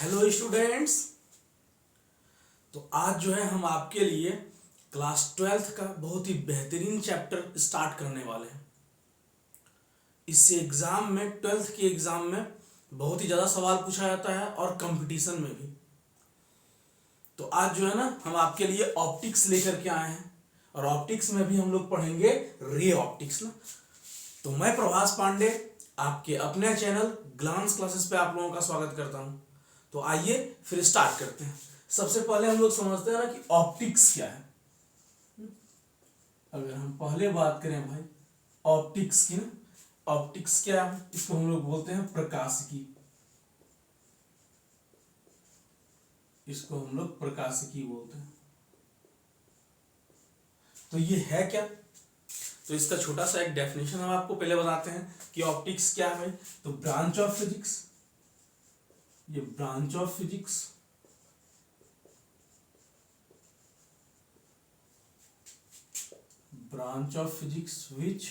Hello students. तो आज जो है हम आपके लिए क्लास ट्वेल्थ का बहुत ही बेहतरीन चैप्टर स्टार्ट करने वाले हैं। इससे एग्जाम में, ट्वेल्थ के एग्जाम में बहुत ही ज़्यादा सवाल पूछा जाता है और कंपटीशन में भी। तो आज जो है ना, हम आपके लिए ऑप्टिक्स लेकर के आए हैं और ऑप्टिक्स में भी हम लोग पढ़ेंगे रे ऑप्टिक्स ना। तो मैं प्रभास पांडे आपके अपने चैनल ग्लांस क्लासेस पे आप लोगों का स्वागत करता हूं। तो आइए फिर स्टार्ट करते हैं। सबसे पहले हम लोग समझते हैं ना कि ऑप्टिक्स क्या है। अगर हम पहले बात करें भाई ऑप्टिक्स की ना, ऑप्टिक्स क्या है, इसको हम लोग बोलते हैं प्रकाशिकी। इसको हम लोग प्रकाशिकी बोलते हैं। तो ये है क्या? तो इसका छोटा सा एक डेफिनेशन हम आपको पहले बताते हैं कि ऑप्टिक्स क्या है। तो ब्रांच ऑफ फिजिक्स, ये branch of physics which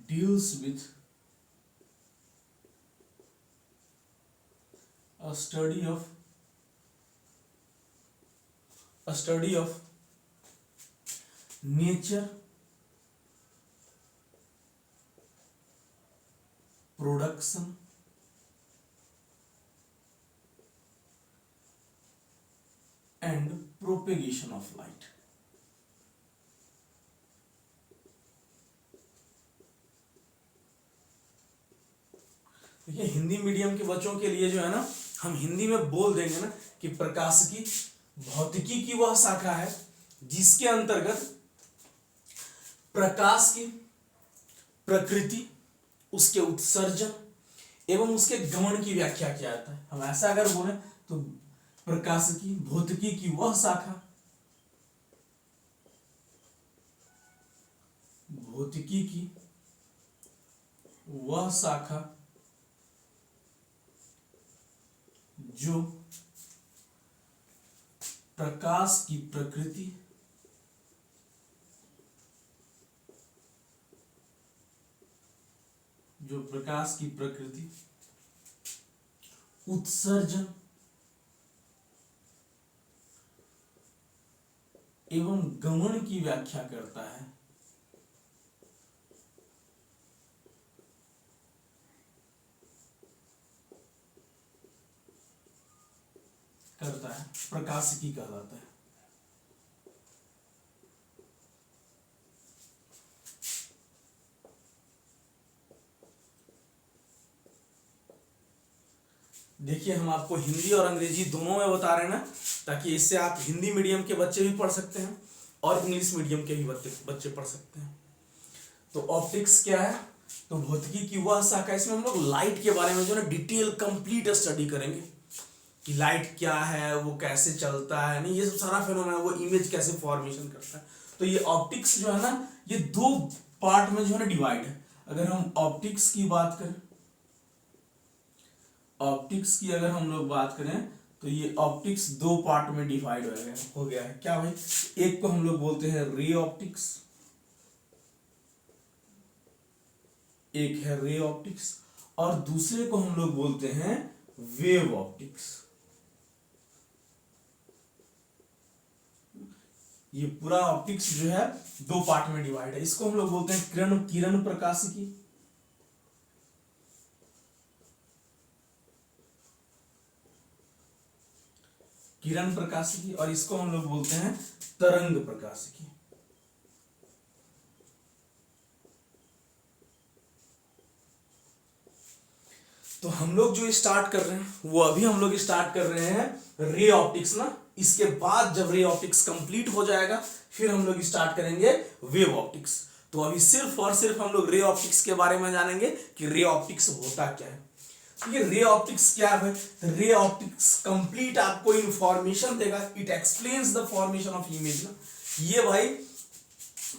deals with a study of nature, production and propagation of light। देखिए, हिंदी मीडियम के बच्चों के लिए जो है ना, हम हिंदी में बोल देंगे ना कि प्रकाशिकी भौतिकी की वह शाखा है जिसके अंतर्गत प्रकाश की प्रकृति, उसके उत्सर्जन एवं उसके गमन की व्याख्या किया जाता है। हम ऐसा अगर बोले तो प्रकाशिकी भौतिकी की वह शाखा, भौतिकी की वह शाखा जो प्रकाश की प्रकृति, उत्सर्जन एवं गमन की व्याख्या करता है, प्रकाशिकी कहलाता है। देखिए, हम आपको हिंदी और अंग्रेजी दोनों में बता रहे हैं ना, ताकि इससे आप हिंदी मीडियम के बच्चे भी पढ़ सकते हैं और इंग्लिश मीडियम के भी बच्चे पढ़ सकते हैं। तो ऑप्टिक्स क्या है? तो भौतिकी की वह शाखा, इसमें हम लोग लाइट के बारे में जो है ना डिटेल कंप्लीट स्टडी करेंगे कि लाइट क्या है, वो कैसे चलता है, नहीं ये सब सारा फेनोमेना, वो इमेज कैसे फॉर्मेशन करता है। तो ये ऑप्टिक्स जो है ना, ये दो पार्ट में जो है ना डिवाइड है। अगर हम ऑप्टिक्स की बात करें, ऑप्टिक्स की अगर हम लोग बात करें तो ये ऑप्टिक्स दो पार्ट में डिवाइड हो गया है। क्या भाई? एक को हम लोग बोलते हैं रे ऑप्टिक्स, एक है रे ऑप्टिक्स, और दूसरे को हम लोग बोलते हैं वेव ऑप्टिक्स। ये पूरा ऑप्टिक्स जो है दो पार्ट में डिवाइड है। इसको हम लोग बोलते हैं किरण प्रकाशिकी, किरण प्रकाशिकी, और इसको हम लोग बोलते हैं तरंग प्रकाशिकी। तो हम लोग जो स्टार्ट कर रहे हैं वो अभी हम लोग स्टार्ट कर रहे हैं रे ऑप्टिक्स ना। इसके बाद जब रे ऑप्टिक्स कंप्लीट हो जाएगा फिर हम लोग स्टार्ट करेंगे वेव ऑप्टिक्स। तो अभी सिर्फ और सिर्फ हम लोग रे ऑप्टिक्स के बारे में जानेंगे कि रे ऑप्टिक्स होता क्या है। तो ये रे ऑप्टिक्स क्या है? तो रे ऑप्टिक्स कंप्लीट आपको इंफॉर्मेशन देगा, it explains the formation of image ना। ये भाई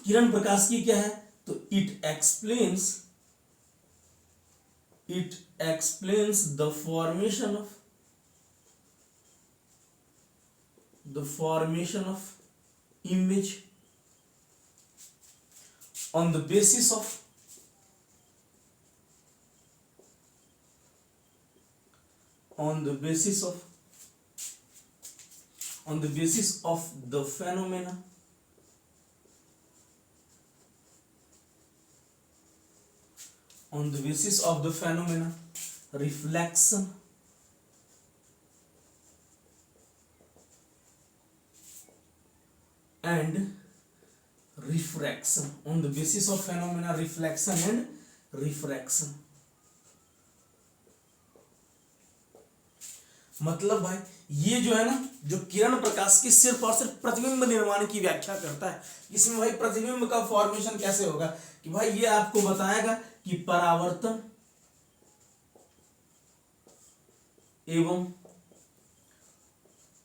किरण प्रकाश की क्या है? तो it explains the formation of image on the basis of on the basis of the phenomena reflection and refraction, on the basis of phenomena reflection and refraction। मतलब भाई ये जो है ना, जो किरण प्रकाश की सिर्फ और सिर्फ प्रतिबिंब निर्माण की व्याख्या करता है। इसमें भाई प्रतिबिंब का फॉर्मेशन कैसे होगा कि भाई ये आपको बताएगा कि परावर्तन एवं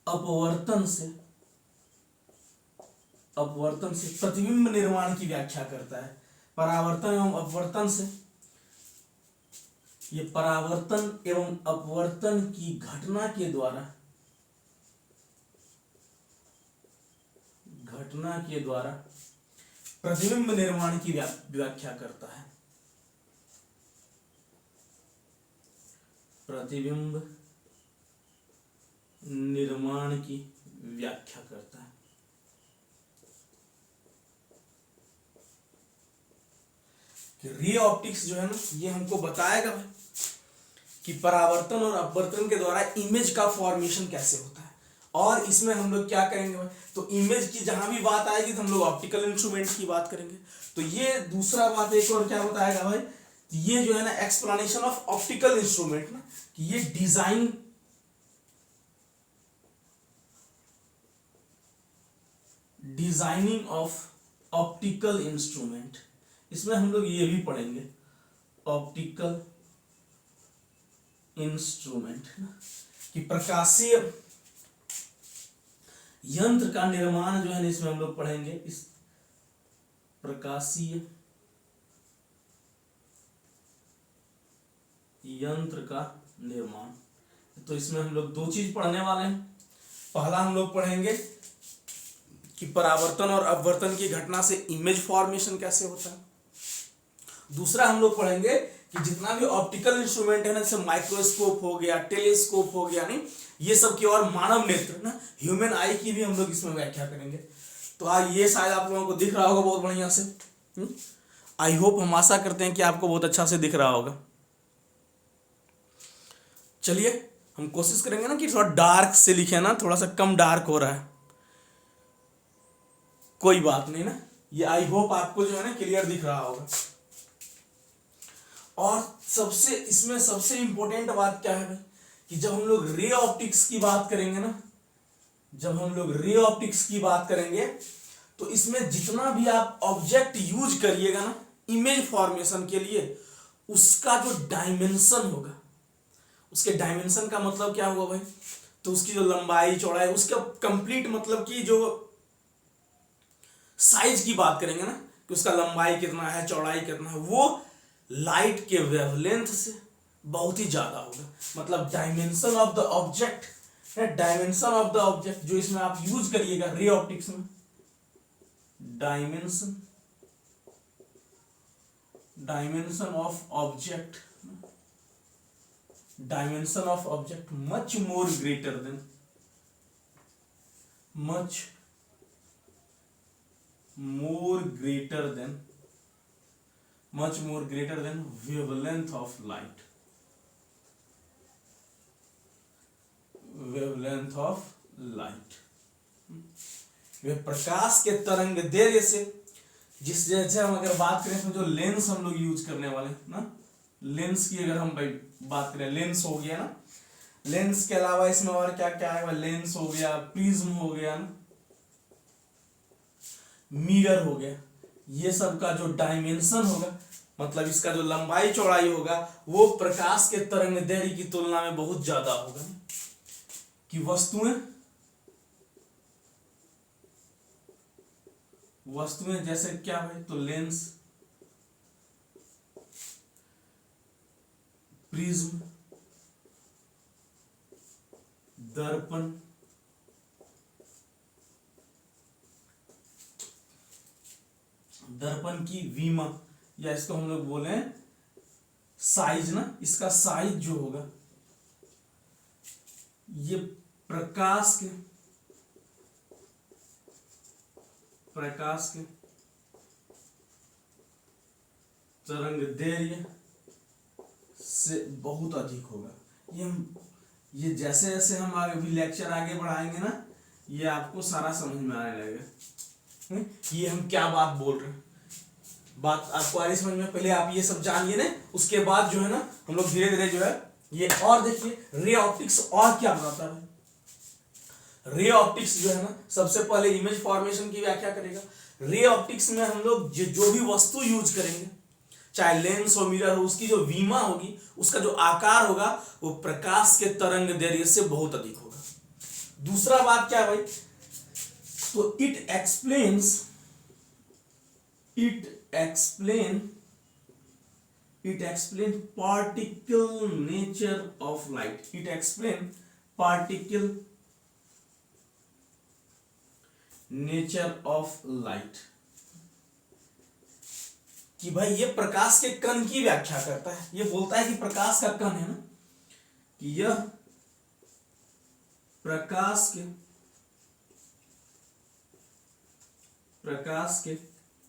अपवर्तन से प्रतिबिंब निर्माण की व्याख्या करता है। परावर्तन एवं अपवर्तन से, ये परावर्तन एवं अपवर्तन की घटना के द्वारा प्रतिबिंब निर्माण की व्याख्या करता है। प्रतिबिंब निर्माण की व्याख्या करता है। कि रे ऑप्टिक्स जो है ना, ये हमको बताएगा कि परावर्तन और अपवर्तन के द्वारा इमेज का फॉर्मेशन कैसे होता है। और इसमें हम लोग क्या करेंगे भाई, तो इमेज की जहां भी बात आएगी तो हम लोग ऑप्टिकल इंस्ट्रूमेंट की बात करेंगे। तो ये दूसरा बात एक और क्या बताएगा भाई, ये जो है ना एक्सप्लेनेशन ऑफ ऑप्टिकल इंस्ट्रूमेंट ना, कि ये डिजाइनिंग ऑफ ऑप्टिकल इंस्ट्रूमेंट, इसमें हम लोग ये भी पढ़ेंगे ऑप्टिकल इंस्ट्रूमेंट, कि प्रकाशीय यंत्र का निर्माण जो है इसमें हम लोग पढ़ेंगे, इस प्रकाशीय यंत्र का निर्माण। तो इसमें हम लोग दो चीज पढ़ने वाले हैं। पहला हम लोग पढ़ेंगे कि परावर्तन और अपवर्तन की घटना से इमेज फॉर्मेशन कैसे होता है। दूसरा हम लोग पढ़ेंगे कि जितना भी ऑप्टिकल इंस्ट्रूमेंट है ना, जैसे माइक्रोस्कोप हो गया, टेलीस्कोप हो गया, नहीं ये सब की, और मानव नेत्र ना, ह्यूमन आई की भी हम लोग इसमें व्याख्या करेंगे। तो आज ये शायद आप लोगों को दिख रहा होगा बहुत बढ़िया से। आई होप, हम आशा करते हैं कि आपको बहुत अच्छा से दिख रहा होगा। चलिए हम कोशिश करेंगे ना कि थोड़ा डार्क से लिखे ना, थोड़ा सा कम डार्क हो रहा है, कोई बात नहीं ना, ये आई होप आपको जो है ना क्लियर दिख रहा होगा। और इसमें सबसे इंपॉर्टेंट बात क्या है भाई, कि जब हम लोग रे ऑप्टिक्स की बात करेंगे ना, तो इसमें जितना भी आप ऑब्जेक्ट यूज करिएगा ना इमेज फॉर्मेशन के लिए, उसका जो डायमेंशन होगा, उसके डायमेंशन का मतलब क्या होगा भाई, तो उसकी जो लंबाई चौड़ाई, उसका कंप्लीट मतलब कि जो साइज की बात करेंगे ना, कि उसका लंबाई कितना है, चौड़ाई कितना है, वो लाइट के वेवलेंथ से बहुत ही ज्यादा होगा। मतलब डायमेंशन ऑफ द ऑब्जेक्ट जो इसमें आप यूज करिएगा रे ऑप्टिक्स में, dimension of object much more greater than wavelength of light, वे प्रकाश के तरंग दैर्घ्य से, जिस जैसे हम अगर बात करें तो जो लेंस हम लोग यूज करने वाले ना, लेंस की अगर हम भाई बात करें, लेंस हो गया ना, लेंस के अलावा इसमें और क्या क्या है, लेंस हो गया, प्रिज्म हो गया ना, मिरर हो गया, ये सब का जो डायमेंशन होगा, मतलब इसका जो लंबाई चौड़ाई होगा, वो प्रकाश के तरंग दैर्घ्य की तुलना में बहुत ज्यादा होगा। कि वस्तुएं जैसे क्या है, तो लेंस, प्रिज्म, दर्पण, दर्पण की वीमा, या इसको हम लोग बोले साइज ना, इसका साइज जो होगा, ये प्रकाश के तरंगदैर्घ्य से बहुत अधिक होगा। ये जैसे जैसे हम आगे भी लेक्चर आगे बढ़ाएंगे ना, ये आपको सारा समझ में आने लगेगा। ये हम क्या बात बोल रहे हैं, बात आपको आ रही समझ में। पहले आप ये सब जानिए ना, उसके बाद जो है ना हम लोग धीरे धीरे जो है ये और देखिए रे ऑप्टिक्स और क्या बताता है। रे ऑप्टिक्स जो है ना, सबसे पहले इमेज फॉर्मेशन की व्याख्या करेगा। रे ऑप्टिक्स में हम लोग जो भी वस्तु यूज करेंगे, चाहे लेंस हो, मिरर हो, उसकी जो वीमा होगी, उसका जो आकार होगा वो प्रकाश के तरंगदैर्घ्य से बहुत अधिक होगा। दूसरा बात क्या है भाई, तो it explains particle nature of light. It explain particle nature of light. कि भाई ये प्रकाश के कण की व्याख्या करता है। ये बोलता है कि प्रकाश का कण है ना, कि यह प्रकाश के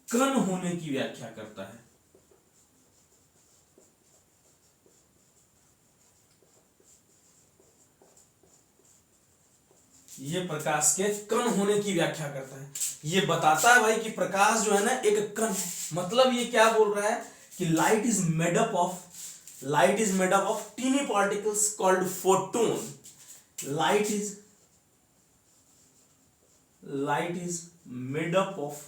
कण होने की व्याख्या करता है। ये प्रकाश के कण होने की व्याख्या करता है। ये बताता है भाई कि प्रकाश जो है ना एक कण है। मतलब ये क्या बोल रहा है कि light is made up of tiny particles called photon. Light is made up of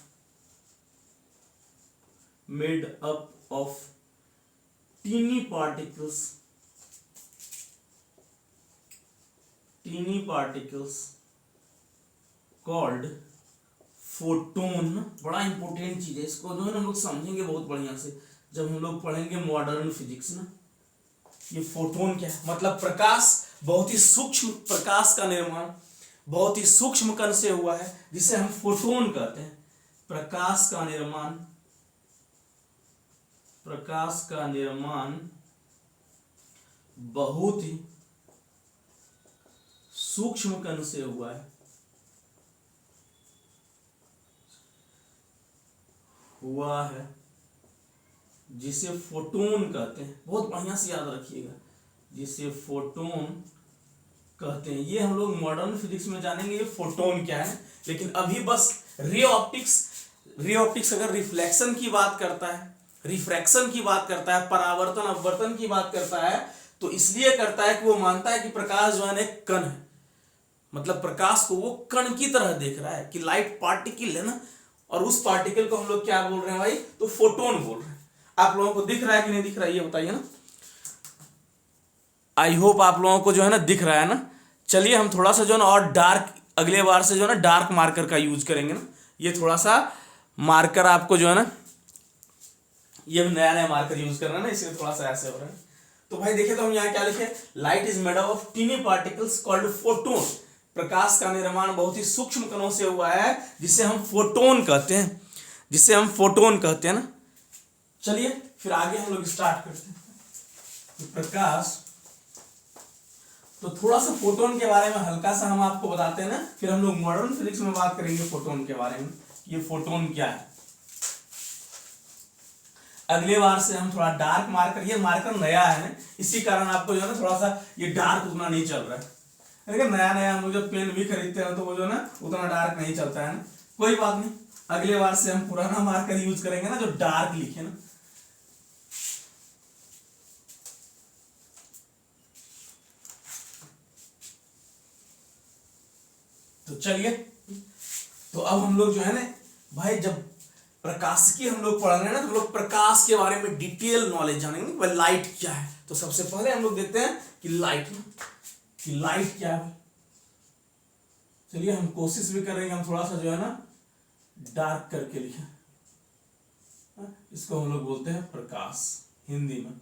teeny particles called photon. बड़ा इंपॉर्टेंट चीज है, इसको जो है हम लोग समझेंगे बहुत बढ़िया से जब हम लोग पढ़ेंगे मॉडर्न फिजिक्स ना। ये फोटोन क्या है, मतलब प्रकाश, बहुत ही सूक्ष्म प्रकाश का निर्माण बहुत ही सूक्ष्म कण से हुआ है, जिसे हम फोटोन कहते हैं। प्रकाश का निर्माण बहुत ही सूक्ष्म कण से हुआ है जिसे फोटोन कहते हैं। बहुत बढ़िया से याद रखिएगा, जिसे फोटोन कहते हैं। ये हम लोग मॉडर्न फिजिक्स में जानेंगे ये फोटोन क्या है। लेकिन अभी बस रे ऑप्टिक्स अगर रिफ्लेक्शन की बात करता है, रिफ्रैक्शन की बात करता है, परावर्तन अपवर्तन की बात करता है, तो इसलिए करता है कि वो मानता है कि प्रकाश जो है एक कण है। मतलब प्रकाश को वो कण की तरह देख रहा है कि लाइट पार्टिकल है ना, और उस पार्टिकल को हम लोग क्या बोल रहे हैं भाई, तो फोटोन बोल रहे हैं। आप लोगों को दिख रहा है कि नहीं दिख रहा है ये बताइए ना। आई होप आप लोगों को जो है ना दिख रहा है ना। चलिए हम थोड़ा सा जो है ना और डार्क, अगले बार से जो है ना डार्क मार्कर का यूज करेंगे ना। ये थोड़ा सा मार्कर आपको जो है ना, ये नया मार्कर यूज करना है ना, इसलिए थोड़ा सा ऐसे हो रहा है। तो भाई देखिए, तो हम यहाँ क्या लिखे, light is made of tiny particles called photon. प्रकाश का निर्माण बहुत ही सूक्ष्म कणों से हुआ है, जिसे हम फोटोन कहते हैं, ना। चलिए फिर आगे हम लोग स्टार्ट करते हैं। प्रकाश, तो थोड़ा सा फोटोन के बारे में हल्का सा हम आपको बताते हैं ना, फिर हम लोग मॉडर्न फिजिक्स में बात करेंगे फोटोन के बारे में। ये फोटोन क्या है, अगले बार से हम थोड़ा डार्क मार्कर, ये मार्कर नया है ना, इसी कारण आपको जो है ना थोड़ा सा ये डार्क उतना नहीं चल रहा है। नया हम लोग जब पेन भी खरीदते हैं तो वो जो ना उतना डार्क नहीं चलता है ना। कोई बात नहीं, अगले बार से हम पुराना मार्कर यूज करेंगे ना, जो डार्क लिखे ना। तो चलिए, तो अब हम लोग जो है ना भाई, जब प्रकाश की हम लोग पढ़ रहे हैं ना, तो हम लोग प्रकाश के बारे में डिटेल नॉलेज जानेंगे भाई लाइट क्या है। तो सबसे पहले हम लोग देखते हैं कि लाइट क्या है। चलिए हम कोशिश भी करेंगे, हम थोड़ा सा जो है ना डार्क करके लिखें। इसको हम लोग बोलते हैं प्रकाश हिंदी में।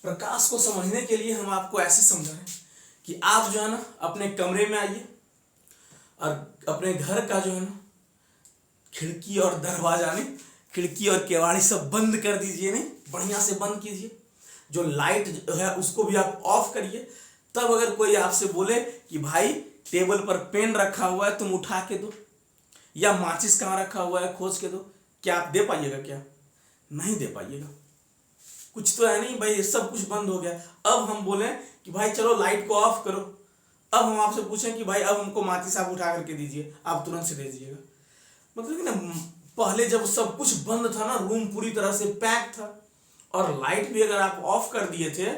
प्रकाश को समझने के लिए हम आपको ऐसे समझा रहे हैं कि आप जो है ना अपने कमरे में आइए और अपने घर का जो है ना खिड़की और दरवाजा ने, खिड़की और केवाड़ी सब बंद कर दीजिए, नहीं बढ़िया से बंद कीजिए। जो लाइट है उसको भी आप ऑफ करिए। तब अगर कोई आपसे बोले कि भाई टेबल पर पेन रखा हुआ है तुम उठा के दो, या माचिस कहाँ रखा हुआ है खोज के दो, क्या आप दे पाइएगा? क्या नहीं दे पाइएगा। कुछ तो है नहीं भाई, सब कुछ बंद हो गया। अब हम बोले कि भाई चलो लाइट को ऑफ करो, अब हम आपसे पूछें कि भाई अब हमको माचिस आप उठा करके दीजिए, आप तुरंत से दे दीजिएगा। मतलब कि ना, पहले जब सब कुछ बंद था ना, रूम पूरी तरह से पैक था, और लाइट भी अगर आप ऑफ कर दिए थे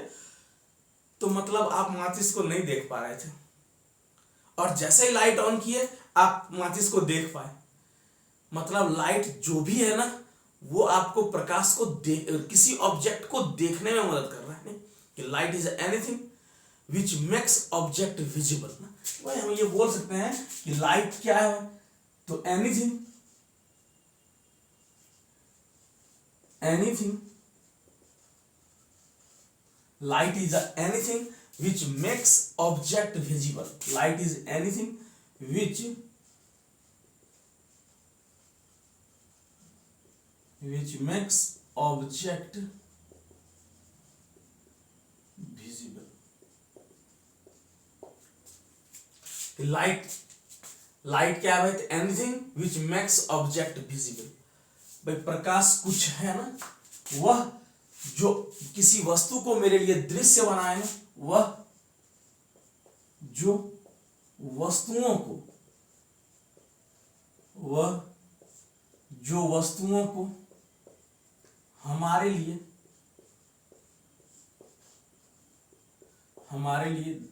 तो मतलब आप माचिस को नहीं देख पा रहे थे, और जैसे ही लाइट ऑन किए आप माचिस को देख पाए। मतलब लाइट जो भी है ना, वो आपको प्रकाश को किसी ऑब्जेक्ट को देखने में मदद कर रहा है। नहीं कि light is anything which makes object visible ना, वही हम ये बोल सकते हैं कि लाइट क्या है, तो anything light is anything which makes object visible. Light is anything which makes object visible. Light क्या है? Anything which makes object visible. भाई प्रकाश कुछ है ना, वह जो किसी वस्तु को मेरे लिए दृश्य बनाए ना, वह जो वस्तुओं को हमारे लिए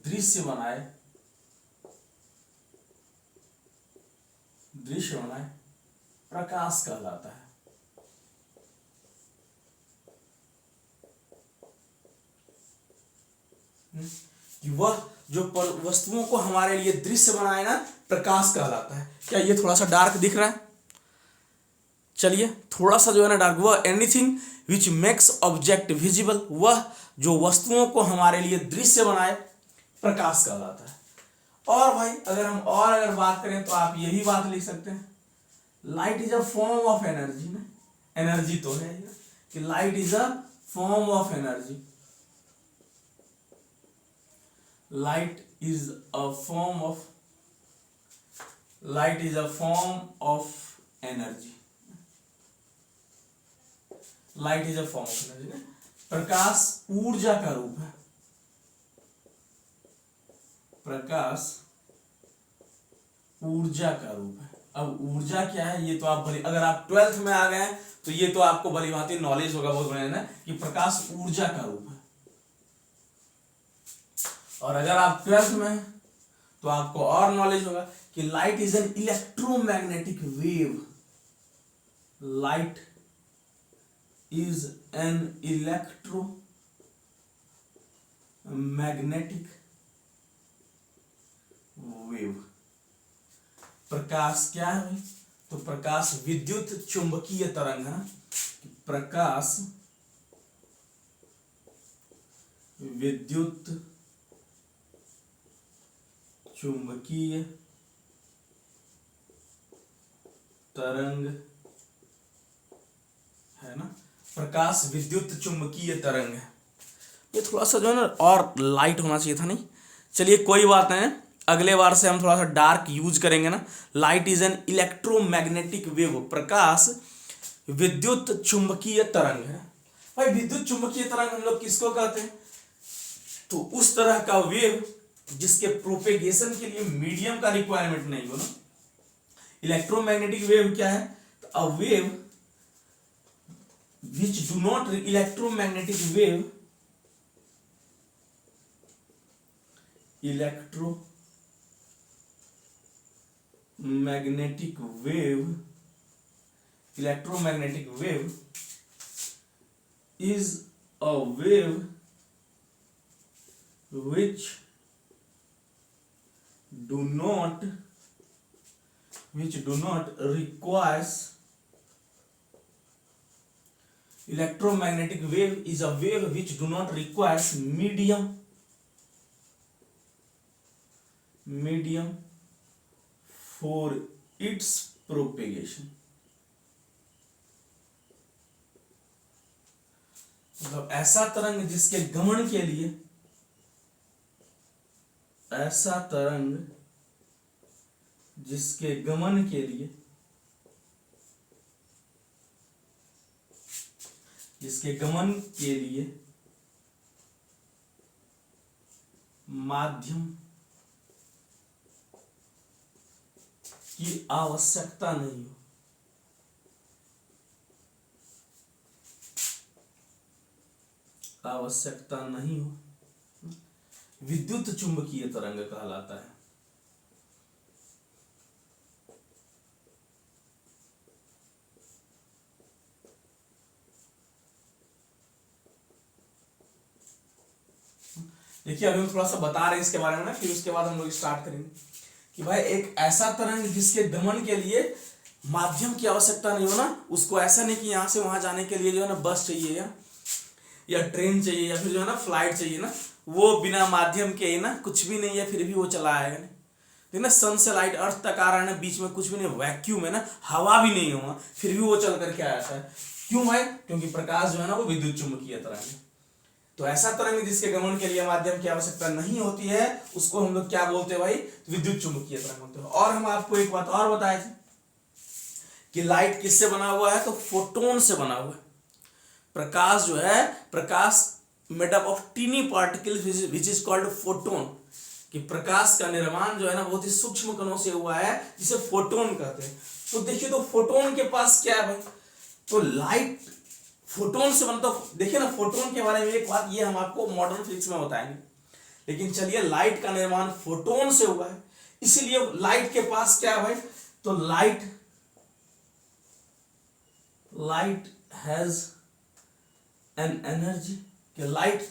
दृश्य बनाए प्रकाश कहलाता है। कि वह जो वस्तुओं को हमारे लिए दृश्य बनाए ना, प्रकाश कहलाता है। क्या ये थोड़ा सा डार्क दिख रहा है? चलिए थोड़ा सा जो है ना डार्क, वह anything which makes object visible, वह जो वस्तुओं को हमारे लिए दृश्य बनाए प्रकाश कहलाता है। और भाई अगर बात करें तो आप यही बात लिख सकते हैं, light is a form of energy ना, एनर्जी तो है कि light is a form of energy. Light is a form of energy. Light is a form of energy. प्रकाश ऊर्जा का रूप है। प्रकाश ऊर्जा का रूप है। अब ऊर्जा क्या है ये तो आप अगर आप 12th में आ गए हैं तो ये तो आपको भली भांति नॉलेज होगा बहुत बढ़िया ना, कि प्रकाश ऊर्जा का रूप है। और अगर आप 12th में हैं तो आपको और नॉलेज होगा कि light is an electromagnetic wave. Light is an electromagnetic wave. प्रकाश क्या है? तो प्रकाश विद्युत चुंबकीय तरंग है। प्रकाश विद्युत चुंबकीय तरंग है ना, प्रकाश विद्युत चुंबकीय तरंग है। ये थोड़ा सा जो है ना और लाइट होना चाहिए था, नहीं चलिए कोई बात नहीं, अगले बार से हम थोड़ा सा डार्क यूज करेंगे ना। Light is an electromagnetic wave, प्रकाश विद्युत चुंबकीय तरंग है। भाई विद्युत चुंबकीय तरंग हम लोग किसको कहते हैं? तो उस तरह का वेव जिसके प्रोपेगेशन के लिए मीडियम का रिक्वायरमेंट नहीं हो ना। इलेक्ट्रोमैग्नेटिक वेव क्या है? तो a wave which do not electromagnetic wave electromagnetic wave is a wave which do not requires electromagnetic wave is a wave which do not requires medium for its propagation। मतलब ऐसा तरंग जिसके गमन के लिए, ऐसा तरंग जिसके गमन के लिए, जिसके गमन के लिए माध्यम की आवश्यकता नहीं हो, आवश्यकता नहीं हो, विद्युत चुंबकीय तरंग कहलाता है। देखिए अभी हम थोड़ा सा बता रहे हैं इसके बारे में ना, फिर उसके बाद हम लोग स्टार्ट करेंगे कि भाई एक ऐसा तरंग जिसके गमन के लिए माध्यम की आवश्यकता नहीं हो ना, उसको ऐसा नहीं कि यहाँ से वहां जाने के लिए जो है ना बस चाहिए या ट्रेन चाहिए या फिर जो है ना फ्लाइट चाहिए ना, वो बिना माध्यम के ही ना कुछ भी नहीं है फिर भी वो चला आएगा नहीं। ठीक ना, सन से लाइट अर्थ तक आ रहा है ना, बीच में कुछ भी नहीं, वैक्यूम है ना, हवा भी नहीं हुआ फिर भी वो चल करके आया है। क्यों भाई? क्योंकि प्रकाश जो है ना वो विद्युत चुंबकीय तरंग है। तो ऐसा तरंग जिसके गमन के लिए माध्यम की आवश्यकता नहीं होती है उसको हम लोग क्या बोलते हैं भाई? विद्युत चुंबकीय तरंग बोलते हैं। और हम आपको एक बात और बताए थे कि लाइट किससे बना हुआ है? तो फोटोन से बना हुआ है। प्रकाश जो है, प्रकाश made up of tiny particles which is called photon, कि प्रकाश का निर्माण जो है ना बहुत ही सूक्ष्म कणों से हुआ है जिसे फोटोन कहते हैं। तो देखिए तो फोटोन के पास क्या है भाई? तो लाइट फोटोन से बनता, देखिए ना फोटोन के बारे में एक बात ये हम आपको मॉडर्न फिजिक्स में बताएंगे, लेकिन चलिए लाइट का निर्माण फोटोन से हुआ है, इसीलिए लाइट के पास क्या है भाई? तो लाइट हैज एन एनर्जी, कि light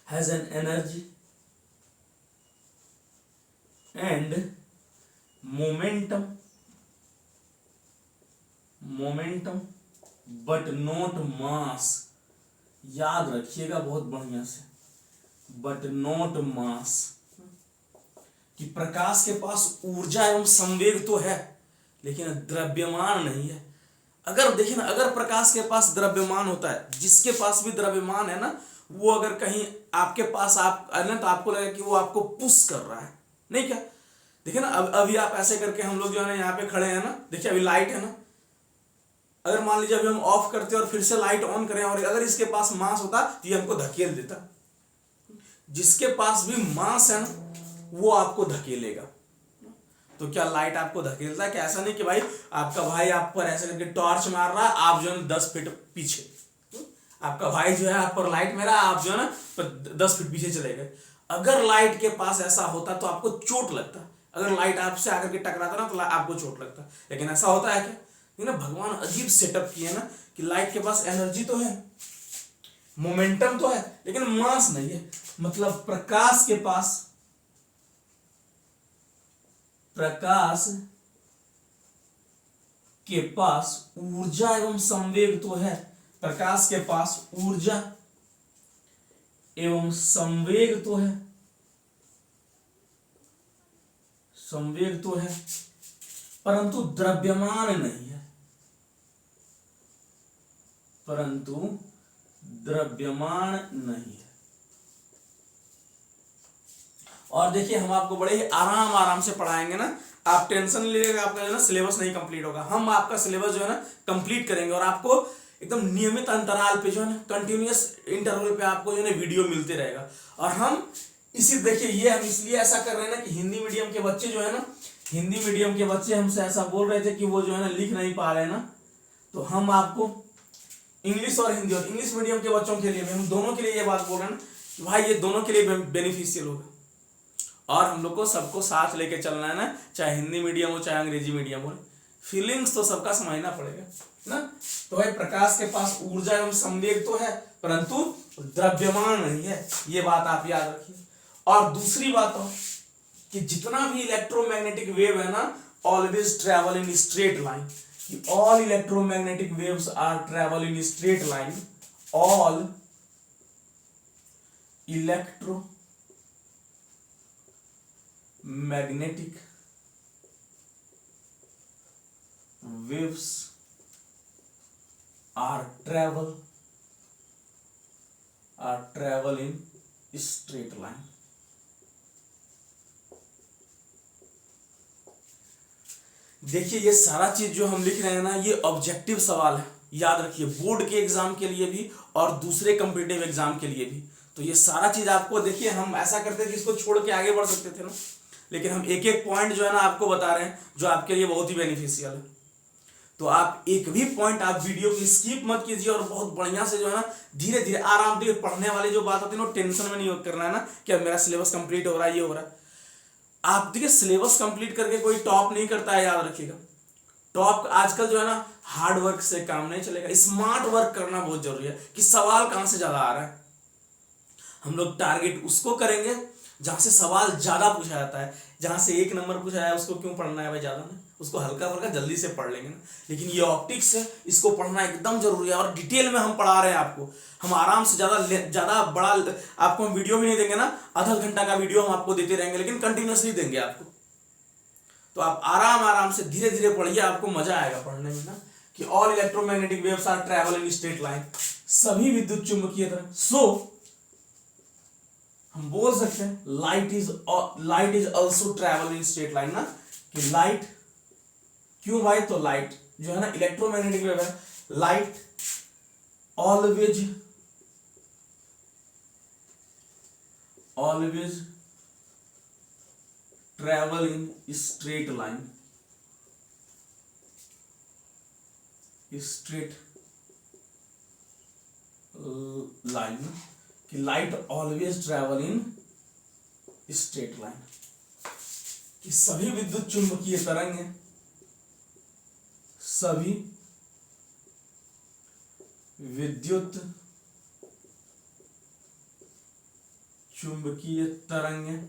has an energy and momentum but not मास। याद रखिएगा बहुत बढ़िया से, बट नॉट मास, कि प्रकाश के पास ऊर्जा एवं संवेग तो है लेकिन द्रव्यमान नहीं है। अगर देखिए ना, अगर प्रकाश के पास द्रव्यमान होता है, जिसके पास भी द्रव्यमान है ना, वो अगर कहीं आपके पास आप ना तो आपको लगेगा कि वो आपको पुश कर रहा है, नहीं क्या? देखिए ना, अभी आप ऐसे करके हम लोग जो है ना यहाँ पे खड़े हैं ना, देखिए अभी लाइट है ना, अगर मान लीजिए अभी हम ऑफ करते और फिर से लाइट ऑन करें और अगर इसके पास मास होता तो ये हमको धकेल देता। जिसके पास भी मास है ना वो आपको धकेलेगा। तो क्या लाइट आपको धकेलता है? क्या ऐसा नहीं कि भाई आपका भाई आप पर ऐसे करके टॉर्च मार रहा है, आप जो है 10 फीट पीछे, आपका भाई जो है आप पर लाइट मारा, आप जो है ना 10 फीट पीछे चले गए। अगर लाइट के पास ऐसा होता तो आपको चोट लगता, अगर लाइट आपसे आकर के टकराता ना तो आपको चोट लगता, लेकिन ऐसा होता है क्या? ना भगवान अजीब सेटअप किए ना कि लाइट के पास एनर्जी तो है, मोमेंटम तो है, लेकिन मास नहीं है। मतलब प्रकाश के पास ऊर्जा एवं संवेग तो है, प्रकाश के पास ऊर्जा एवं संवेग तो है, परंतु द्रव्यमान नहीं है, और देखिए हम आपको बड़े ही आराम से पढ़ाएंगे ना, आप टेंशन नहीं लीजिएगा, आपका जो है ना सिलेबस नहीं कंप्लीट होगा। हम आपका सिलेबस जो है ना कंप्लीट करेंगे और आपको एकदम नियमित अंतराल पे जो है ना कंटिन्यूअस इंटरवल पे आपको जो है ना वीडियो मिलते रहेगा। और हम इसी देखिए ये हम इसलिए ऐसा कर रहे हैं ना कि हिंदी मीडियम के बच्चे जो है ना, हिंदी मीडियम के बच्चे हमसे ऐसा बोल रहे थे कि वो जो है ना लिख नहीं पा रहे हैं ना, तो हम आपको इंग्लिश और हिंदी और इंग्लिश मीडियम के बच्चों के लिए हम दोनों के लिए ये बात बोल रहे हैं ना कि भाई ये दोनों के लिए बेनिफिशियल होगा। और हम लोग को सबको साथ लेके चलना है ना, चाहे हिंदी मीडियम हो चाहे अंग्रेजी मीडियम हो, फीलिंग्स तो सबका समझना पड़ेगा ना। तो भाई प्रकाश के पास ऊर्जा एवं संवेग तो है परंतु द्रव्यमान नहीं है, ये बात आप याद रखिए। और दूसरी बात हो कि जितना भी इलेक्ट्रोमैग्नेटिक वेव है ना, always travel in straight line, all electromagnetic waves are travel in straight line, all electromagnetic waves are travel travel in straight line. देखिए ये सारा चीज जो हम लिख रहे हैं ना, ये ऑब्जेक्टिव सवाल है, याद रखिए, बोर्ड के एग्जाम के लिए भी और दूसरे कॉम्पिटिटिव एग्जाम के लिए भी। तो ये सारा चीज आपको, देखिए हम ऐसा करते थे कि इसको छोड़ के आगे बढ़ सकते थे ना, लेकिन हम एक एक पॉइंट जो है ना आपको बता रहे हैं जो आपके लिए बहुत ही बेनिफिशियल है। तो आप एक भी पॉइंट आप वीडियो की स्किप मत कीजिए और बहुत बढ़िया से जो है ना धीरे धीरे आराम से पढ़ने वाली जो बात होती है ना, टेंशन में नहीं करना है ना कि अब मेरा सिलेबस कंप्लीट हो रहा है, ये हो रहा है। आप देखिए सिलेबस कंप्लीट करके कोई टॉप नहीं करता है, याद रखिएगा। टॉप आजकल जो है ना हार्ड वर्क से काम नहीं चलेगा, स्मार्ट वर्क करना बहुत जरूरी है कि सवाल कहां से ज्यादा आ रहा है। हम लोग टारगेट उसको करेंगे जहां से सवाल ज्यादा पूछा जाता है। जहां से 1 नंबर पूछा है उसको क्यों पढ़ना है भाई ज्यादा ना, उसको हल्का फुल्का जल्दी से पढ़ लेंगे ना। लेकिन ये ऑप्टिक्स है, इसको पढ़ना एकदम जरूरी है और डिटेल में हम पढ़ा रहे हैं आपको। हम आराम से ज्यादा बड़ा आपको हम वीडियो भी नहीं देंगे ना, आधा घंटा का वीडियो हम आपको देते रहेंगे, लेकिन कंटिन्यूसली देंगे आपको। तो आप आराम से धीरे धीरे पढ़िए, आपको मजा आएगा पढ़ने में ना। कि all electromagnetic waves are travelling in straight line, सभी विद्युत चुंबकीय तरंग। सो हम बोल सकते हैं light is also travel in straight line ना, कि लाइट क्यों भाई, तो लाइट जो है ना इलेक्ट्रोमैग्नेटिक वेव है, light always travel in straight line, कि light always travel in straight line, कि सभी विद्युत चुंबकीय तरंग हैं, सभी विद्युत चुंबकीय तरंगें,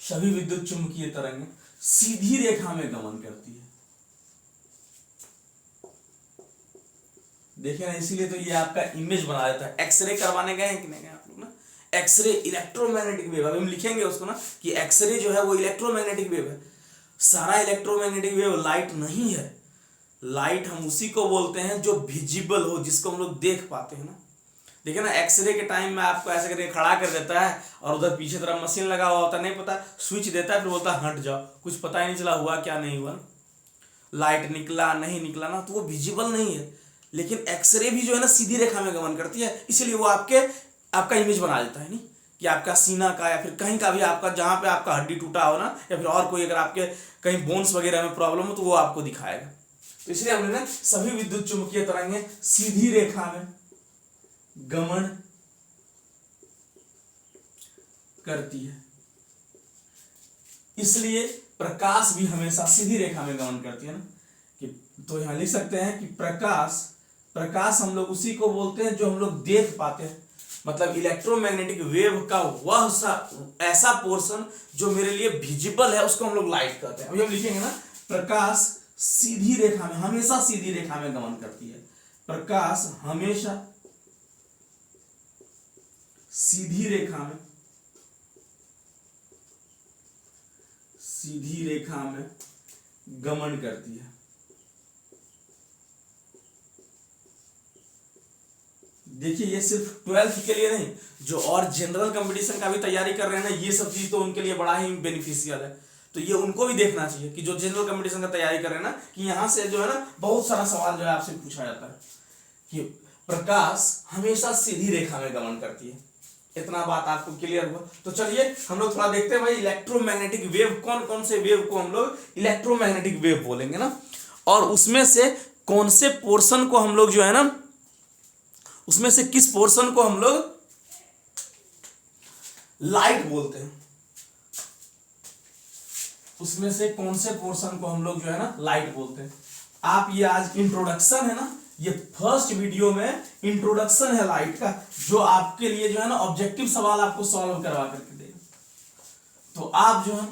सभी विद्युत चुंबकीय तरंगें सीधी रेखा में गमन करती है। देखिए ना, इसीलिए तो ये आपका इमेज बना देता है। एक्सरे करवाने गए हैं कि नहीं गए आप लोग ना, एक्सरे इलेक्ट्रोमैग्नेटिक वेव, अभी हम लिखेंगे उसको ना कि एक्सरे जो है वो इलेक्ट्रोमैग्नेटिक वेव है। सारा इलेक्ट्रोमैग्नेटिक वेव लाइट नहीं है। लाइट हम उसी को बोलते हैं जो विजिबल हो, जिसको हम लोग देख पाते हैं ना। देखिए ना, एक्सरे के टाइम में आपको ऐसे करके खड़ा कर देता है और उधर पीछे तरफ मशीन लगा हुआ होता है, नहीं पता, स्विच देता है, फिर बोलता है हट जाओ, कुछ पता ही नहीं चला हुआ क्या नहीं हुआ, लाइट निकला नहीं निकला ना, तो वो विजिबल नहीं है। लेकिन एक्सरे भी जो है ना सीधी रेखा में गमन करती है, इसीलिए वो आपका इमेज बना देता है, नहीं कि आपका सीना का या फिर कहीं का भी आपका, जहां पे आपका हड्डी टूटा हो ना, या फिर और कोई अगर आपके कहीं बोन्स वगैरह में प्रॉब्लम हो तो वो आपको दिखाएगा। तो इसलिए हमने ना सभी विद्युत चुंबकीय तरंगें सीधी रेखा में गमन करती है, इसलिए प्रकाश भी हमेशा सीधी रेखा में गमन करती है ना। कि तो यहां लिख सकते हैं कि प्रकाश हम लोग उसी को बोलते हैं जो हम लोग देख पाते हैं। मतलब इलेक्ट्रोमैग्नेटिक वेव का वह ऐसा पोर्शन जो मेरे लिए विजिबल है, उसको हम लोग लाइट कहते हैं। अभी हम लिखेंगे ना, प्रकाश सीधी रेखा में, हमेशा सीधी रेखा में गमन करती है। प्रकाश हमेशा सीधी रेखा में गमन करती है। देखिए ये सिर्फ 12th के लिए नहीं, जो और जनरल कंपटीशन का भी तैयारी कर रहे हैं ना, ये सब चीज तो उनके लिए बड़ा ही बेनिफिशियल है। तो ये उनको भी देखना चाहिए कि जो जनरल कंपटीशन का तैयारी कर रहे हैं ना, कि यहाँ से जो है ना बहुत सारा सवाल जो है आपसे पूछा जाता है कि प्रकाश हमेशा सीधी रेखा में गमन करती है। इतना बात आपको क्लियर हुआ? तो चलिए हम लोग थोड़ा देखते हैं भाई इलेक्ट्रोमैग्नेटिक वेव, कौन कौन से वेव को हम लोग इलेक्ट्रोमैग्नेटिक वेव बोलेंगे ना, और उसमें से कौन से पोर्शन को हम लोग जो है ना, उसमें से किस पोर्शन को हम लोग लाइट बोलते हैं, उसमें से कौन से पोर्शन को हम लोग जो है ना लाइट बोलते हैं। आप ये आज इंट्रोडक्शन है ना, ये फर्स्ट वीडियो में इंट्रोडक्शन है लाइट का, जो आपके लिए जो है ना ऑब्जेक्टिव सवाल आपको सॉल्व करवा करके देगा। तो आप जो है,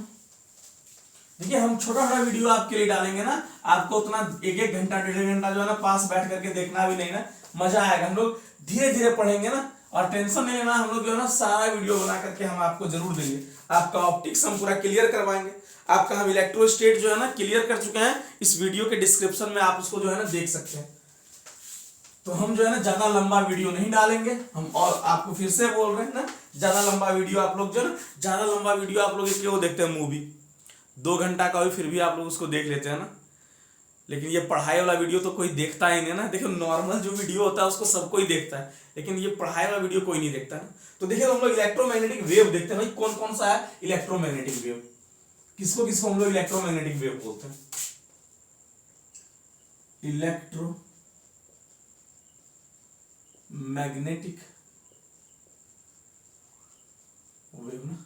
देखिए हम छोटा छोटा वीडियो आपके लिए डालेंगे ना, आपको उतना 1-1 घंटा 1.5 घंटा जो है ना पास बैठ करके देखना भी नहीं ना, मजा आएगा। हम लोग धीरे धीरे पढ़ेंगे ना, और टेंशन नहीं लेना, हम लोग जो है ना सारा वीडियो बना करके हम आपको जरूर देंगे। आपका ऑप्टिक्स हम पूरा क्लियर करवाएंगे, आपका हम इलेक्ट्रोस्टेट जो है ना क्लियर कर चुके हैं। इस वीडियो के डिस्क्रिप्शन में आप उसको जो है ना देख सकते हैं। तो हम जो है ना ज्यादा लंबा वीडियो नहीं डालेंगे हम, और आपको फिर से बोल रहे हैं ना, ज्यादा लंबा वीडियो आप लोग जो ना, ज्यादा लंबा वीडियो आप लोग इसलिए वो देखते हैं मूवी 2 घंटा का भी, फिर भी आप लोग उसको देख लेते हैं ना, लेकिन ये पढ़ाई वाला वीडियो तो कोई देखता ही नहीं ना। देखो नॉर्मल जो वीडियो होता है उसको सब कोई देखता है, लेकिन ये पढ़ाई वाला वीडियो कोई नहीं देखता ना। तो देखिए हम लोग इलेक्ट्रोमैग्नेटिक वेव देखते हैं भाई, कौन कौन सा है इलेक्ट्रोमैग्नेटिक वेव, किसको किसको हम लोग इलेक्ट्रोमैग्नेटिक वेव बोलते हैं। इलेक्ट्रोमैग्नेटिक वेव ना,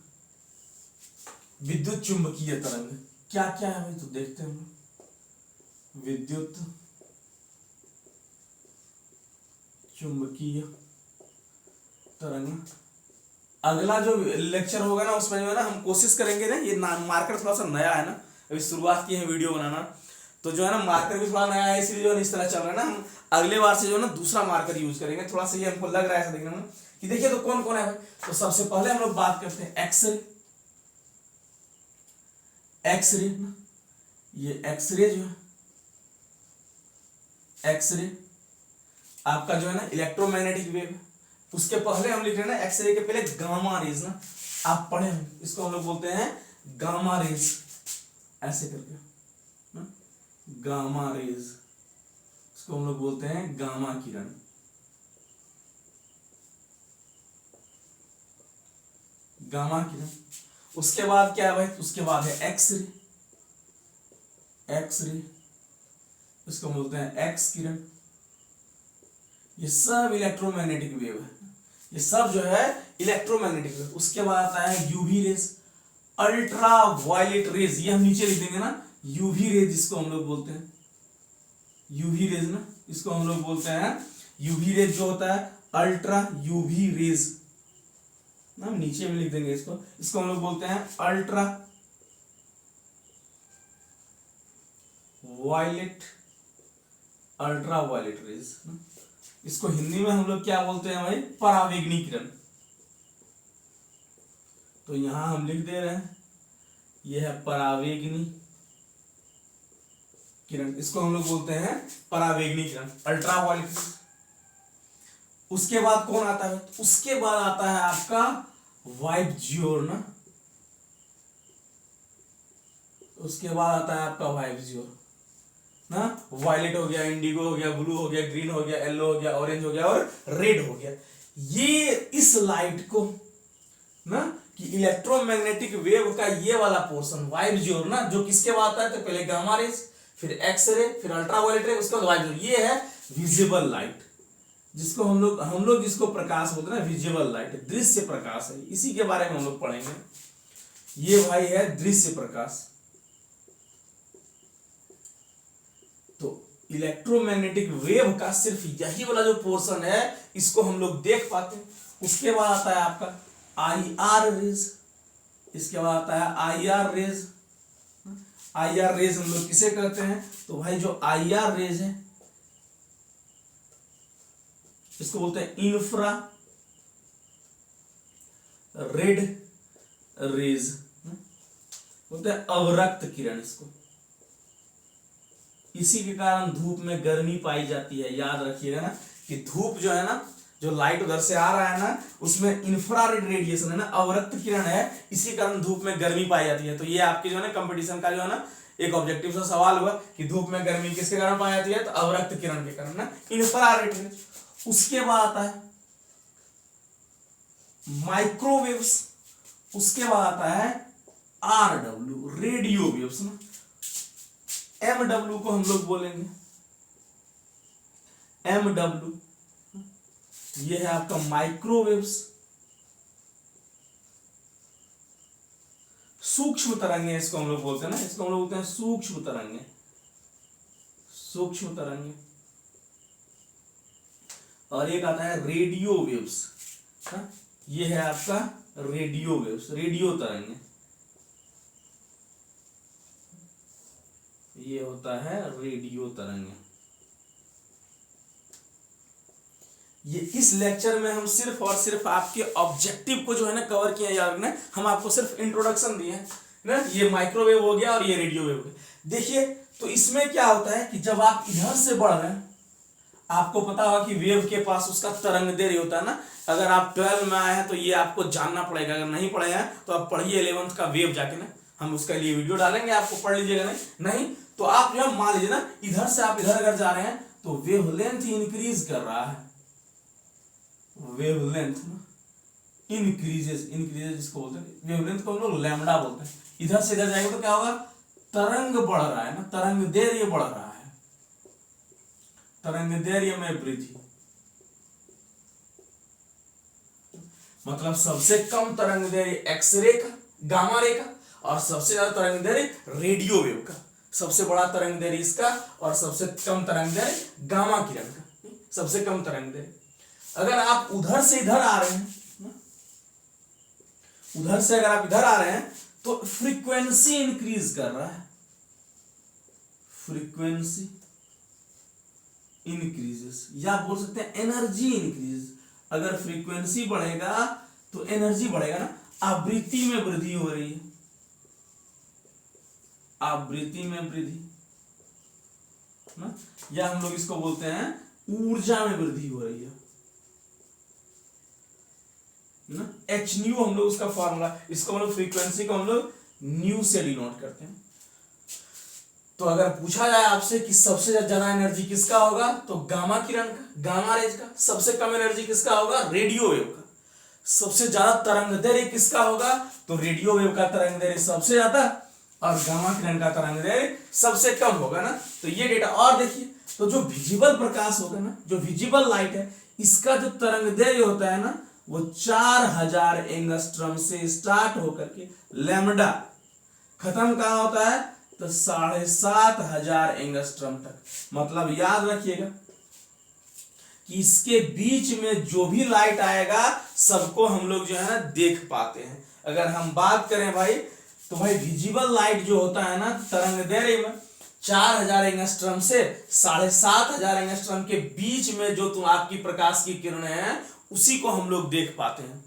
विद्युत चुंबकीय तरंग क्या क्या है भाई, तो देखते हैं हम लोग। विद्युत चुंबकीय तरंग, अगला जो लेक्चर होगा ना उसमें जो है ना हम कोशिश करेंगे ना, ये मार्कर थोड़ा सा नया है ना, अभी शुरुआत की है वीडियो बनाना, तो जो है ना मार्कर भी थोड़ा नया है, इसलिए जो है इस तरह चल रहा है ना। हम अगले बार से जो है ना दूसरा मार्कर यूज करेंगे, थोड़ा सा ये हमको लग रहा है ऐसा देखने में कि देखिए तो कौन कौन है भाई। तो सबसे पहले हम लोग बात करते हैं एक्सरे। एक्सरे ना, ये एक्सरे जो है, एक्सरे आपका जो है ना इलेक्ट्रोमैग्नेटिक वेव है। उसके पहले हम लिख रहे हैं ना एक्सरे के पहले गामा रेज ना, आप पढ़े हैं इसको हम लोग बोलते हैं गामा रेज, ऐसे करके ना, गामा रेज, इसको हम लोग बोलते हैं गामा किरण। गामा किरण, उसके बाद क्या है भाई, उसके बाद है एक्सरे। एक्सरे इसको बोलते हैं एक्स किरण। ये सब इलेक्ट्रोमैग्नेटिक वेव है, ये सब जो है इलेक्ट्रोमैग्नेटिक वेव। उसके बाद आता है UV rays, ultraviolet rays, ये हम नीचे लिख देंगे ना, यूवी रेज इसको हम लोग बोलते हैं, यूवी रेज ना, इसको हम लोग बोलते हैं यूवी रेज जो होता है अल्ट्रा यूवी रेज ना, नीचे में लिख देंगे इसको, इसको हम लोग बोलते हैं ultraviolet, ultraviolet rays. इसको हिंदी में हम लोग क्या बोलते हैं भाई, परावैंगनी किरण। तो यहां हम लिख दे रहे हैं यह है परावैंगनी किरण, इसको हम लोग बोलते हैं परावैंगनी किरण, अल्ट्रा वायलेट। उसके बाद कौन आता है, उसके बाद आता है आपका वाइब्ज्योर ना, उसके बाद आता है आपका वाइब्ज्योर ना, वायलेट हो गया, इंडिगो हो गया, ब्लू हो गया, ग्रीन हो गया, येलो हो गया, ऑरेंज हो गया और रेड हो गया। ये इस लाइट को ना, कि इलेक्ट्रोमैग्नेटिक वेव का ये वाला पोर्शन वाइब्ज्योर ना, जो किसके बाद आता है, तो पहले गामा रेज, फिर एक्सरे, फिर अल्ट्रावायलेट रे, उसके बाद वाइब्ज्योर, ये है विजिबल लाइट, जिसको हम लोग जिसको प्रकाश बोलते हैं ना, विजिबल लाइट, दृश्य प्रकाश है, इसी के बारे में हम लोग पढ़ेंगे। ये भाई है दृश्य प्रकाश। तो इलेक्ट्रोमैग्नेटिक वेव का सिर्फ यही वाला जो पोर्शन है इसको हम लोग देख पाते हैं। उसके बाद आता है आपका आई आर रेज, इसके बाद आता है I R rays. I R rays हम लोग किसे कहते हैं, तो भाई जो आई आर रेज है इसको बोलते हैं इंफ्रा रेड रेज, बोलते हैं अवरक्त किरण इसको। इसी के कारण धूप में गर्मी पाई जाती है, याद रखिएगा ना, कि धूप जो है ना, जो लाइट उधर से आ रहा है ना, उसमें इंफ्रारेड रेडिएशन है ना, अवरक्त किरण है, इसी कारण धूप में गर्मी पाई जाती है। तो ये आपके जो है ना कंपटीशन का जो है ना एक ऑब्जेक्टिव सा सवाल हुआ कि धूप में गर्मी किसके कारण पाई जाती है, तो अवरक्त किरण के कारण ना, इंफ्रारेड रेडिएशन। उसके बाद आता है माइक्रोवेव्स, उसके बाद आता है आरडब्ल्यू, रेडियो वेव्स ना, एमडब्ल्यू को हम लोग बोलेंगे एमडब्ल्यू, ये है आपका माइक्रोवेव्स। सूक्ष्म तरंगे इसको हम लोग बोलते हैं ना, इसको हम लोग बोलते हैं सूक्ष्म तरंगे, सूक्ष्म तरंगे। और एक आता है रेडियो वेव्स, ये है आपका रेडियो वेव्स, रेडियो तरंगे, ये होता है रेडियो तरंगे। ये इस लेक्चर में हम सिर्फ और सिर्फ आपके ऑब्जेक्टिव को जो है ना कवर किया जा रहा है, हम आपको सिर्फ इंट्रोडक्शन दिए हैं ना, ये माइक्रोवेव हो गया और ये रेडियो वेव हो गया। देखिए तो इसमें क्या होता है कि जब आप इधर से बढ़ रहे हैं आपको पता होगा कि वेव के पास उसका तरंग दैर्घ्य होता है ना। अगर आप 12 में आए हैं तो ये आपको जानना पड़ेगा, अगर नहीं पढ़े हैं तो आप पढ़िए 11th का वेव जाके ना, हम उसके लिए वीडियो डालेंगे, आपको पढ़ लीजिएगा। नहीं तो आप जो है मान लीजिए ना, इधर से आप इधर अगर जा रहे हैं तो वेवलेंथ इंक्रीज कर रहा है, वेवलेंथ इंक्रीजेस जिसको बोलते हैं, वेवलेंथ को हम लोग लैम्डा बोलते हैं। इधर से इधर जाएगा तो क्या होगा, तरंग बढ़ रहा है ना, तरंग दैर्घ्य बढ़ रहा है, तरंग दैर्घ्य में वृद्धि। मतलब सबसे कम तरंग दैर्घ्य एक्सरे का, गामा रे का, और सबसे ज्यादा तरंग दैर्घ्य रेडियो वेव का। सबसे बड़ा तरंग दैर्घ्य इसका और सबसे कम तरंग दैर्घ्य गामा किरण का, सबसे कम तरंग दैर्घ्य। अगर आप उधर से इधर आ रहे हैं, उधर से अगर आप इधर आ रहे हैं तो फ्रीक्वेंसी इंक्रीज कर रहा है, फ्रीक्वेंसी इंक्रीजेस, या बोल सकते हैं एनर्जी इंक्रीज। अगर फ्रीक्वेंसी बढ़ेगा तो एनर्जी बढ़ेगा ना, आवृत्ति में वृद्धि हो रही है, आवृत्ति में वृद्धि ना, या हम लोग इसको बोलते हैं ऊर्जा में वृद्धि हो रही है ना। एच न्यू हम लोग उसका फॉर्मूला, इसको हम लोग फ्रीक्वेंसी को हम लोग न्यू से डिनोट करते हैं। तो अगर पूछा जाए आपसे कि सबसे ज्यादा एनर्जी किसका होगा, तो गामा किरण का, गामा रेज का। सबसे कम एनर्जी किसका होगा, रेडियो वेव का। सबसे ज्यादा तरंग दैर्घ्य किसका होगा, तो रेडियो वेव का तरंग दैर्घ्य सबसे ज्यादा और गामा किरण का तरंग दैर्घ्य सबसे कम होगा ना। तो ये डेटा। और देखिए, तो जो विजिबल प्रकाश होगा ना, जो विजिबल लाइट है, इसका जो तरंग दैर्घ्य होता है ना, वो 4000 एंगस्ट्रॉम से स्टार्ट होकर के लैम्डा खत्म कहां होता है, तो 7500 एंगस्ट्रॉम तक। मतलब याद रखिएगा कि इसके बीच में जो भी लाइट आएगा सबको हम लोग जो है ना देख पाते हैं। अगर हम बात करें भाई, तो भाई विजिबल लाइट जो होता है ना, तरंग दैर्घ्य में 4000 एंगस्ट्रॉम से 7500 एंगस्ट्रॉम के बीच में जो तुम आपकी प्रकाश की किरणें हैं, उसी को हम लोग देख पाते हैं।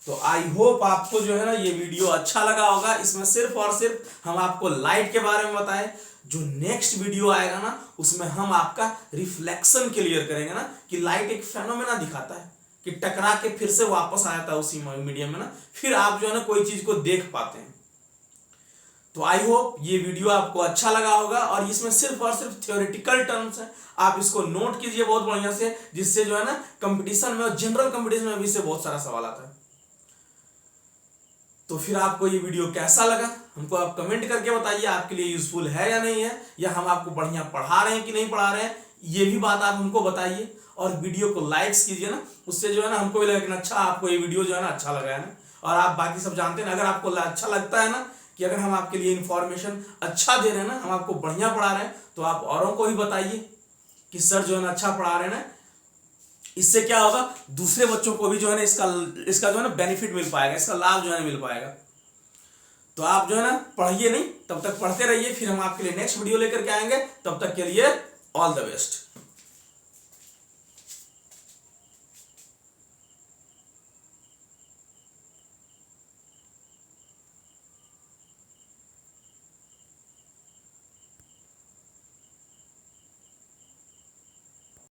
तो आई होप आपको जो है ना ये वीडियो अच्छा लगा होगा। इसमें सिर्फ और सिर्फ हम आपको लाइट के बारे में बताएं। जो नेक्स्ट वीडियो आएगा ना, उसमें हम आपका रिफ्लेक्शन क्लियर करेंगे ना, कि लाइट एक फेनोमेना दिखाता है कि टकरा के फिर से वापस आ जाता है उसी मीडियम में ना, फिर आप जो है ना कोई चीज को देख पाते हैं। तो आई होप ये वीडियो आपको अच्छा लगा होगा, और इसमें सिर्फ और सिर्फ थ्योरेटिकल टर्म्स हैं, आप इसको नोट कीजिए बहुत बढ़िया से, जिससे जो है ना कंपटीशन में और जनरल कंपटीशन में भी से बहुत सारा सवाल आता है। तो फिर आपको ये वीडियो कैसा लगा, हमको आप कमेंट करके बताइए, आपके लिए यूजफुल है या नहीं है, या हम आपको बढ़िया पढ़ा रहे हैं कि नहीं पढ़ा रहे हैं, ये भी बात आप हमको बताइए। और वीडियो को लाइक्स कीजिए ना, उससे जो है ना हमको भी लगेगा कि अच्छा आपको ये वीडियो जो है ना अच्छा लगा है ना। और आप बाकी सब जानते हैं, अगर आपको अच्छा लगता है ना कि अगर हम आपके लिए इंफॉर्मेशन अच्छा दे रहे हैं ना, हम आपको बढ़िया पढ़ा रहे हैं, तो आप औरों को भी बताइए कि सर जो है ना अच्छा पढ़ा रहे हैं ना। इससे क्या होगा, दूसरे बच्चों को भी जो है ना इसका जो है ना बेनिफिट मिल पाएगा, इसका लाभ जो है ना मिल पाएगा। तो आप जो है ना पढ़िए नहीं, तब तक पढ़ते रहिए, फिर हम आपके लिए नेक्स्ट वीडियो लेकर के आएंगे। तब तक के लिए ऑल द बेस्ट।